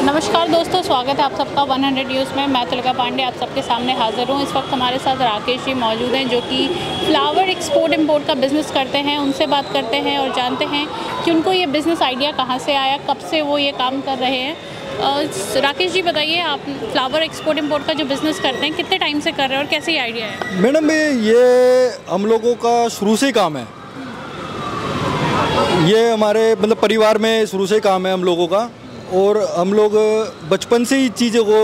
नमस्कार दोस्तों, स्वागत है आप सबका 100 न्यूज़ में। मैं तुलका पांडे आप सबके सामने हाज़िर हूँ। इस वक्त हमारे साथ राकेश जी मौजूद हैं जो कि फ्लावर एक्सपोर्ट इंपोर्ट का बिज़नेस करते हैं। उनसे बात करते हैं और जानते हैं कि उनको ये बिज़नेस आइडिया कहाँ से आया, कब से वो ये काम कर रहे हैं। राकेश जी बताइए, आप फ्लावर एक्सपोर्ट इंपोर्ट का जो बिज़नेस करते हैं कितने टाइम से कर रहे हैं और कैसे ये आइडिया है? मैडम ये हम लोगों का शुरू से ही काम है। ये हमारे मतलब परिवार में शुरू से ही काम है हम लोगों का, और हम लोग बचपन से ही चीज़ों को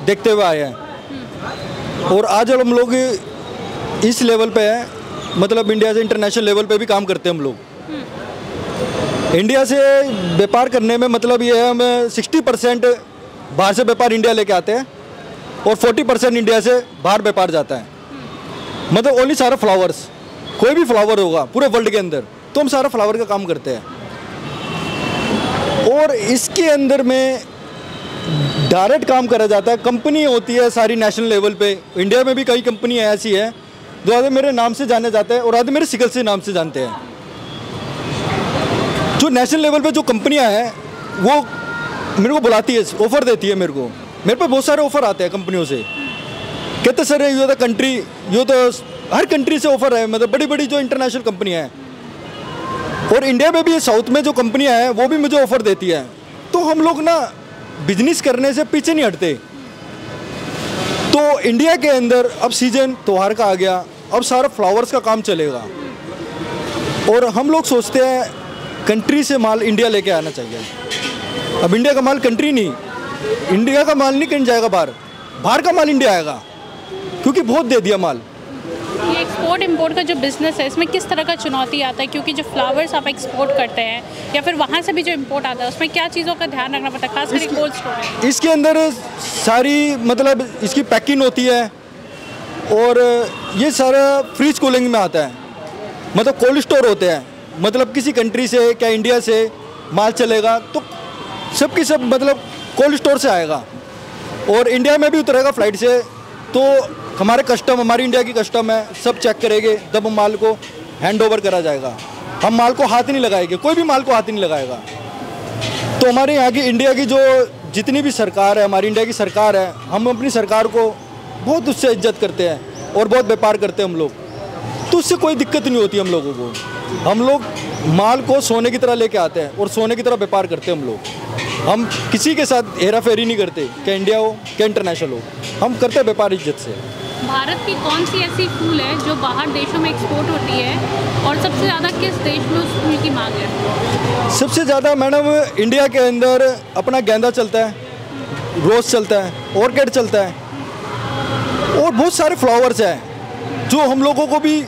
देखते हुए आए हैं। और आज हम लोग इस लेवल पे हैं, मतलब इंडिया से इंटरनेशनल लेवल पे भी काम करते हैं हम लोग। इंडिया से व्यापार करने में मतलब ये है, हम 60% बाहर से व्यापार इंडिया लेके आते हैं और 40% इंडिया से बाहर व्यापार जाता है। मतलब ओनली सारा फ्लावर्स, कोई भी फ्लावर होगा पूरे वर्ल्ड के अंदर तो हम सारा फ्लावर का काम करते हैं। और इसके अंदर में डायरेक्ट काम करा जाता है। कंपनी होती है सारी नेशनल लेवल पे। इंडिया में भी कई कंपनियां ऐसी हैं जो आधे मेरे नाम से जाने जाते हैं और आधे मेरे सिकल से नाम से जानते हैं। जो नेशनल लेवल पे जो कंपनियां हैं वो मेरे को बुलाती है, ऑफ़र देती है मेरे को। मेरे पे बहुत सारे ऑफ़र आते हैं कंपनियों से, कहते सर ये तो कंट्री, ये तो हर कंट्री से ऑफ़र है, मतलब बड़ी बड़ी जो इंटरनेशनल कंपनियाँ हैं। और इंडिया में भी साउथ में जो कंपनियां हैं वो भी मुझे ऑफ़र देती है। तो हम लोग ना बिजनेस करने से पीछे नहीं हटते। तो इंडिया के अंदर अब सीजन त्योहार का आ गया, अब सारा फ्लावर्स का काम चलेगा। और हम लोग सोचते हैं कंट्री से माल इंडिया लेके आना चाहिए। अब इंडिया का माल कंट्री नहीं, इंडिया का माल नहीं कहीं जाएगा बाहर, बाहर का माल इंडिया आएगा, क्योंकि बहुत दे दिया माल। ये एक्सपोर्ट इंपोर्ट का जो बिज़नेस है इसमें किस तरह का चुनौती आता है? क्योंकि जो फ्लावर्स आप एक्सपोर्ट करते हैं या फिर वहाँ से भी जो इंपोर्ट आता है उसमें क्या चीज़ों का ध्यान रखना पड़ता है, खास करके कोल्ड स्टोरेज? इसके अंदर सारी मतलब इसकी पैकिंग होती है और ये सारा फ्रीज कूलिंग में आता है। मतलब कोल्ड स्टोर होते हैं, मतलब किसी कंट्री से क्या इंडिया से माल चलेगा तो सब की सब मतलब कोल्ड स्टोर से आएगा और इंडिया में भी उतरेगा फ्लाइट से। तो हमारे कस्टम, हमारी इंडिया की कस्टम है, सब चेक करेंगे तब माल को हैंड ओवर करा जाएगा। हम माल को हाथ नहीं लगाएंगे, कोई भी माल को हाथ नहीं लगाएगा। तो हमारे यहाँ की इंडिया की जो जितनी भी सरकार है, हमारी इंडिया की सरकार है, हम अपनी सरकार को बहुत उससे इज्जत करते हैं और बहुत व्यापार करते हैं हम लोग। तो उससे कोई दिक्कत नहीं होती हम लोगों को। हम लोग माल को सोने की तरह लेके आते हैं और सोने की तरह व्यापार करते हैं हम लोग। हम किसी के साथ हेरा फेरी नहीं करते, क्या इंडिया हो क्या इंटरनेशनल हो, हम करते हैं व्यापार इज्जत से। भारत की कौन सी ऐसी फूल है जो बाहर देशों में एक्सपोर्ट होती है और सबसे ज़्यादा किस देश में उस फूल की मांग है? सबसे ज़्यादा मैडम इंडिया के अंदर अपना गेंदा चलता है, रोज़ चलता है, ऑर्किड चलता है और बहुत सारे फ्लावर्स हैं जो हम लोगों को भी,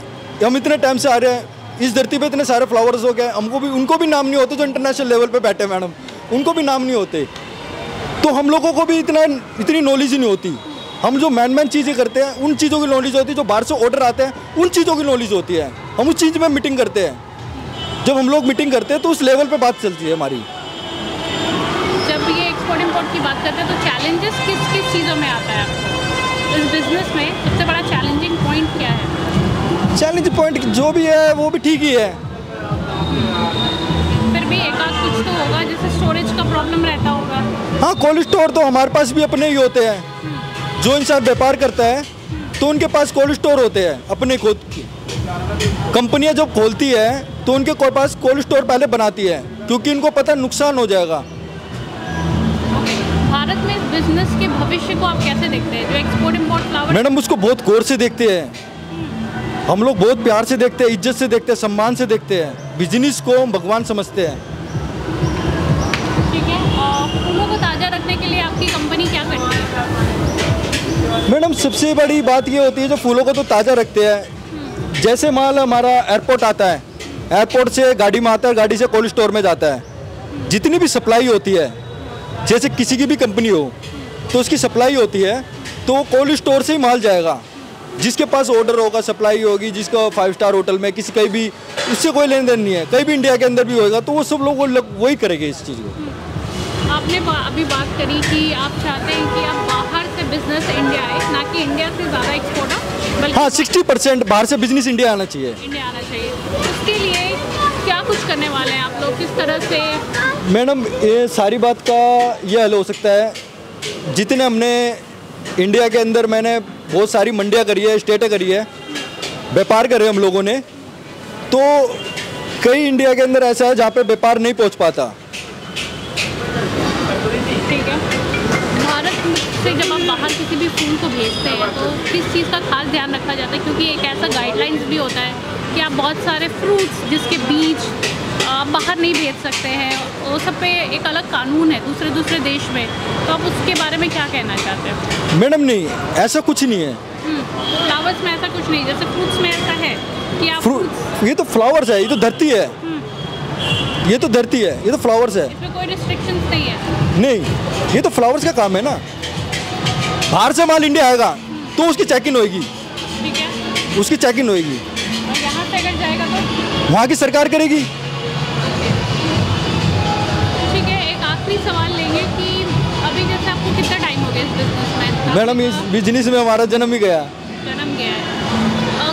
हम इतने टाइम से आ रहे हैं इस धरती पे, इतने सारे फ्लावर्स हो गए, हमको भी उनको भी नाम नहीं होते। जो इंटरनेशनल लेवल पे बैठे मैडम उनको भी नाम नहीं होते। तो हम लोगों को भी इतनी नॉलेज ही नहीं होती। हम जो मैन चीज़ें करते हैं उन चीज़ों की नॉलेज होती है, जो बाहर से ऑर्डर आते हैं उन चीज़ों की नॉलेज होती है। हम उस चीज़ में मीटिंग करते हैं। जब हम लोग मीटिंग करते हैं तो उस लेवल पे बात चलती है हमारी। जब ये एक्सपोर्ट इंपोर्ट की बात करते हैं तो चैलेंजेस किस किस चीज़ों में आता है आपको? इस बिज़नेस में सबसे बड़ा चैलेंजिंग पॉइंट क्या है? चैलेंज पॉइंट जो भी है वो भी ठीक ही है। फिर भी एक आध कुछ तो होगा, जैसे स्टोरेज का प्रॉब्लम रहता होगा। हाँ, कोल्ड स्टोर तो हमारे पास भी अपने ही होते हैं। जो इंसान व्यापार करता है तो उनके पास कोल्ड स्टोर होते हैं अपने खुद की। कंपनियां जब खोलती है तो उनके पास कोल्ड स्टोर पहले बनाती है, क्योंकि इनको पता नुकसान हो जाएगा। भारत में इस बिजनेस के भविष्य को आप कैसे देखते हैं, जो एक्सपोर्ट इंपोर्ट फ्लावर? मैडम उसको बहुत गौर से देखते हैं हम लोग, बहुत प्यार से देखते हैं, इज्जत से देखते हैं, सम्मान से देखते हैं। बिजनेस को हम भगवान समझते हैं। ठीक है, फूलों को ताज़ा रखने के लिए आपकी कंपनी क्या करती है? मैडम सबसे बड़ी बात ये होती है, जो फूलों को तो ताज़ा रखते हैं। जैसे माल हमारा एयरपोर्ट आता है, एयरपोर्ट से गाड़ी में आता है, गाड़ी से कोल्ड स्टोर में जाता है। जितनी भी सप्लाई होती है, जैसे किसी की भी कंपनी हो तो उसकी सप्लाई होती है, तो कोल्ड स्टोर से ही माल जाएगा। जिसके पास ऑर्डर होगा, सप्लाई होगी, जिसका 5 स्टार होटल में किसी कहीं भी, उससे कोई लेन देन नहीं है। कहीं भी इंडिया के अंदर भी होएगा तो वो सब लोग वही करेंगे इस चीज़ को। आपने अभी बात करी कि आप चाहते हैं कि आप बाहर से बिजनेस इंडिया आए, ना कि इंडिया से ज़्यादा एक्सपोर्ट हो, बल्कि हाँ 60% बाहर से बिजनेस इंडिया आना चाहिए। इंडिया आना चाहिए। उसके लिए क्या कुछ करने वाले हैं आप लोग, किस तरह से? मैडम ये सारी बात का ये हल हो सकता है, जितने हमने इंडिया के अंदर मैंने बहुत सारी मंडियाँ करी है, स्टेटें करी है, व्यापार करे हम लोगों ने, तो कई इंडिया के अंदर ऐसा है जहाँ पे व्यापार नहीं पहुँच पाता। ठीक है, भारत से जब आप बाहर किसी भी फूल को भेजते हैं तो किस चीज़ का खास ध्यान रखा जाता है? क्योंकि एक ऐसा गाइडलाइंस भी होता है कि आप बहुत सारे फ्रूट्स जिसके बीज आप बाहर नहीं भेज सकते हैं, वो सब पे एक अलग कानून है दूसरे देश में, तो आप उसके बारे में क्या कहना चाहते हैं? मैडम नहीं, ऐसा कुछ नहीं है। फ्लावर्स में ऐसा कुछ नहीं, जैसे फ्रूट्स में ऐसा है कि आप ये तो फ्लावर्स है, ये तो धरती है, ये तो धरती है, ये तो फ्लावर्स है, इसमें कोई रिस्ट्रिक्शंस नहीं है। नहीं, ये तो फ्लावर्स का काम है ना। बाहर से माल इंडिया आएगा तो उसकी चेकिंग होगी, ठीक है, उसकी चेकिंग होगी, और यहाँ से अगर जाएगा तो वहाँ की सरकार करेगी। ठीक है, एक आखिरी सवाल लेंगे कि अभी जैसे आपको कितना टाइम हो गया इस बिजनेस में? मैडम इस बिजनेस में हमारा जन्म ही गया। जन्म गया है।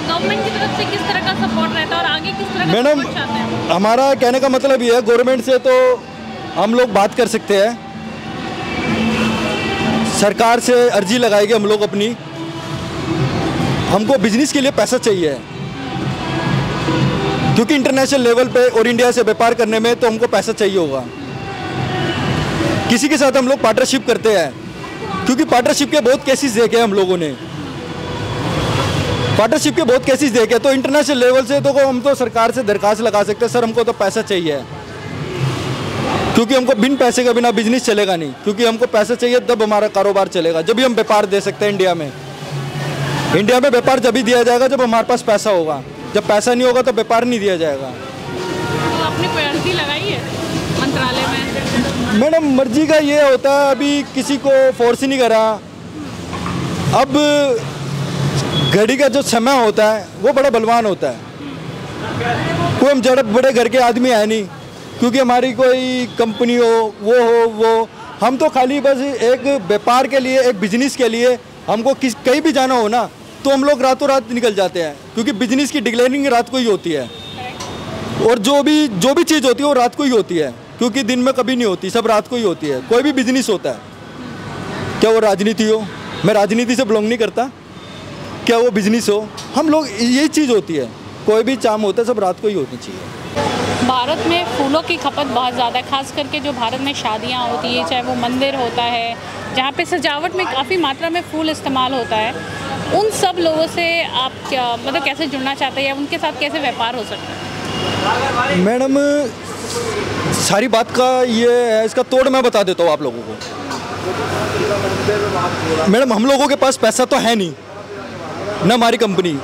गवर्नमेंट की तरफ से किस तरह का सपोर्ट रहता है और आगे किस तरह का मैडम सपोर्ट चाहते हैं? हमारा कहने का मतलब ये है, गवर्नमेंट से तो हम लोग बात कर सकते हैं, सरकार से अर्जी लगाएंगे हम लोग अपनी, हमको बिजनेस के लिए पैसा चाहिए, क्योंकि इंटरनेशनल लेवल पे और इंडिया से व्यापार करने में तो हमको पैसा चाहिए होगा। किसी के साथ हम लोग पार्टनरशिप करते हैं, क्योंकि पार्टनरशिप के बहुत केसेस देखे हैं हम लोगों ने, पार्टनरशिप के बहुत केसेस देखे, तो इंटरनेशनल लेवल से तो हम तो सरकार से दरखास्त लगा सकते हैं, सर हमको तो पैसा चाहिए, क्योंकि हमको बिन पैसे के बिना बिजनेस चलेगा नहीं, क्योंकि हमको पैसा चाहिए तब हमारा कारोबार चलेगा, जब भी हम व्यापार दे सकते हैं इंडिया में। इंडिया में व्यापार जब भी दिया जाएगा जब हमारे पास पैसा होगा, जब पैसा नहीं होगा तो व्यापार नहीं दिया जाएगा। तो आपने कोई अर्जी लगाई है मंत्रालय में? मैडम मर्जी का ये होता है, अभी किसी को फोर्स नहीं करा, अब घड़ी का जो समय होता है वो बड़ा बलवान होता है, कोई हम जड़ बड़े घर के आदमी है नहीं, क्योंकि हमारी कोई कंपनी हो वो हम तो खाली बस एक व्यापार के लिए, एक बिजनेस के लिए हमको कहीं भी जाना हो ना तो हम लोग रातों रात निकल जाते हैं, क्योंकि बिजनेस की डिक्लेयरिंग रात को ही होती है, और जो भी चीज़ होती है वो रात को ही होती है, क्योंकि दिन में कभी नहीं होती, सब रात को ही होती है। कोई भी बिजनेस होता है, क्या वो राजनीति हो, मैं राजनीति से बिलोंग नहीं करता, क्या वो बिजनेस हो, हम लोग यही चीज़ होती है, कोई भी काम होता है सब रात को ही होनी चाहिए। भारत में फूलों की खपत बहुत ज़्यादा है, खास करके जो भारत में शादियाँ होती है, चाहे वो मंदिर होता है, जहाँ पे सजावट में काफ़ी मात्रा में फूल इस्तेमाल होता है, उन सब लोगों से आप क्या मतलब कैसे जुड़ना चाहते हैं या उनके साथ कैसे व्यापार हो सकता है? मैडम सारी बात का ये है, इसका तोड़ मैं बता देता हूँ आप लोगों को। मैडम हम लोगों के पास पैसा तो है नहीं, न हमारी कंपनी,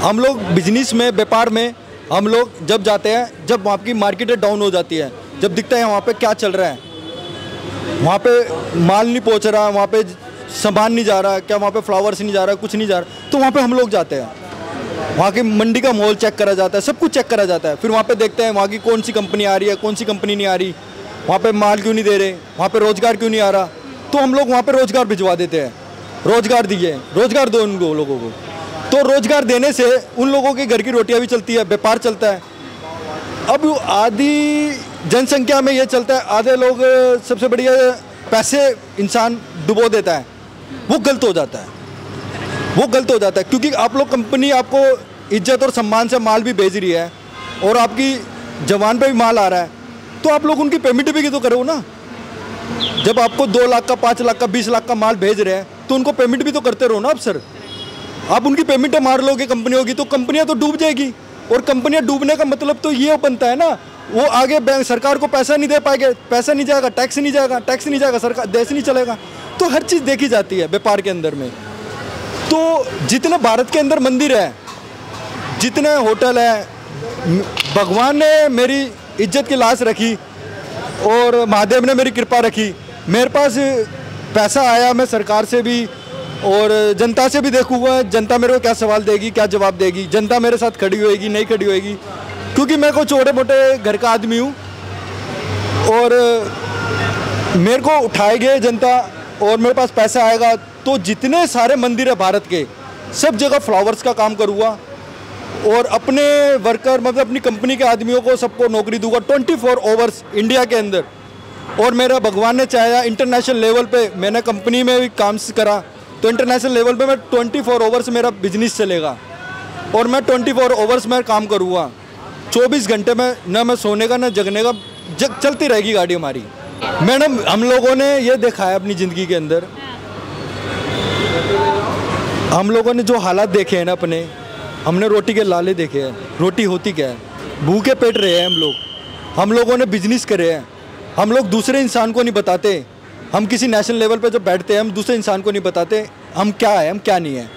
हम लोग बिजनेस में, व्यापार में हम लोग जब जाते हैं, जब वहाँ की मार्केट डाउन हो जाती है, जब दिखता है वहाँ पे क्या चल रहा है, वहाँ पे माल नहीं पहुँच रहा, वहाँ पे सामान नहीं जा रहा, क्या वहाँ पे फ्लावर्स नहीं जा रहा, कुछ नहीं जा रहा, तो वहाँ पे हम लोग जाते हैं, वहाँ की मंडी का माहौल चेक करा जाता है, सब कुछ चेक करा जाता है, फिर वहाँ पे देखते हैं वहाँ की कौन सी कंपनी आ रही है, कौन सी कंपनी नहीं आ रही, वहाँ पे माल क्यों नहीं दे रहे, वहाँ पे रोज़गार क्यों नहीं आ रहा, तो हम लोग वहाँ पे रोज़गार भिजवा देते हैं, रोज़गार दीजिए, रोज़गार दो उन लोगों को, तो रोज़गार देने से उन लोगों के घर की रोटियाँ भी चलती है, व्यापार चलता है। अब आधी जनसंख्या में ये चलता है, आधे लोग सबसे बढ़िया पैसे इंसान डुबो देता है, वो गलत हो जाता है, वो गलत हो जाता है, क्योंकि आप लोग कंपनी आपको इज्जत और सम्मान से माल भी भेज रही है और आपकी जवान पे भी माल आ रहा है, तो आप लोग उनकी पेमेंट भी तो करो ना। जब आपको 2 लाख का, 5 लाख का, 20 लाख का माल भेज रहे हैं तो उनको पेमेंट भी तो करते रहो ना। अब सर आप उनकी पेमेंट मार लोगे कंपनियों की, तो कंपनियां तो डूब जाएगी, और कंपनियां डूबने का मतलब तो ये बनता है ना, वो आगे बैंक सरकार को पैसा नहीं दे पाएंगे, पैसा नहीं जाएगा, टैक्स नहीं जाएगा, टैक्स नहीं जाएगा, सरकार देश नहीं चलेगा, तो हर चीज़ देखी जाती है व्यापार के अंदर में। तो जितने भारत के अंदर मंदिर है, जितने होटल है, भगवान ने मेरी इज्जत की लाज रखी और महादेव ने मेरी कृपा रखी, मेरे पास पैसा आया, मैं सरकार से भी और जनता से भी देखूंगा, जनता मेरे को क्या सवाल देगी, क्या जवाब देगी, जनता मेरे साथ खड़ी होएगी, नहीं खड़ी होएगी, क्योंकि मैं कोई छोटे मोटे घर का आदमी हूँ और मेरे को उठाएगी जनता और मेरे पास पैसा आएगा, तो जितने सारे मंदिर है भारत के, सब जगह फ्लावर्स का काम करूँगा और अपने वर्कर मतलब अपनी कंपनी के आदमियों को सबको नौकरी दूंगा 24 आवर्स इंडिया के अंदर। और मेरा भगवान ने चाहा इंटरनेशनल लेवल पे, मैंने कंपनी में भी काम करा तो इंटरनेशनल लेवल पे मैं 24 आवर्स मेरा बिजनेस चलेगा और मैं 24 आवर्स में काम करूँगा। 24 घंटे में न मैं सोने का न जगने का, चलती रहेगी गाड़ी हमारी। मैडम हम लोगों ने ये देखा है अपनी ज़िंदगी के अंदर, हम लोगों ने जो हालात देखे हैं ना अपने, हमने रोटी के लाले देखे हैं। रोटी होती क्या है, भूखे पेट रहे हैं हम लोगों ने बिजनेस करे हैं। हम लोग दूसरे इंसान को नहीं बताते, हम किसी नेशनल लेवल पे जब बैठते हैं हम दूसरे इंसान को नहीं बताते हम क्या है, हम क्या नहीं है।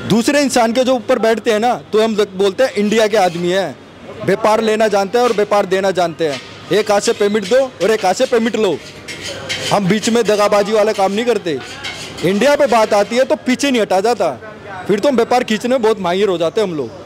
दूसरे इंसान के जो ऊपर बैठते हैं ना तो हम बोलते हैं इंडिया के आदमी हैं, व्यापार लेना जानते हैं और व्यापार देना जानते हैं। एक हाथ से पेमेंट दो और एक हाथ से पेमेंट लो, हम बीच में दगाबाजी वाला काम नहीं करते। इंडिया पे बात आती है तो पीछे नहीं हटा जाता, फिर तो हम व्यापार खींचने में बहुत माहिर हो जाते हैं हम लोग।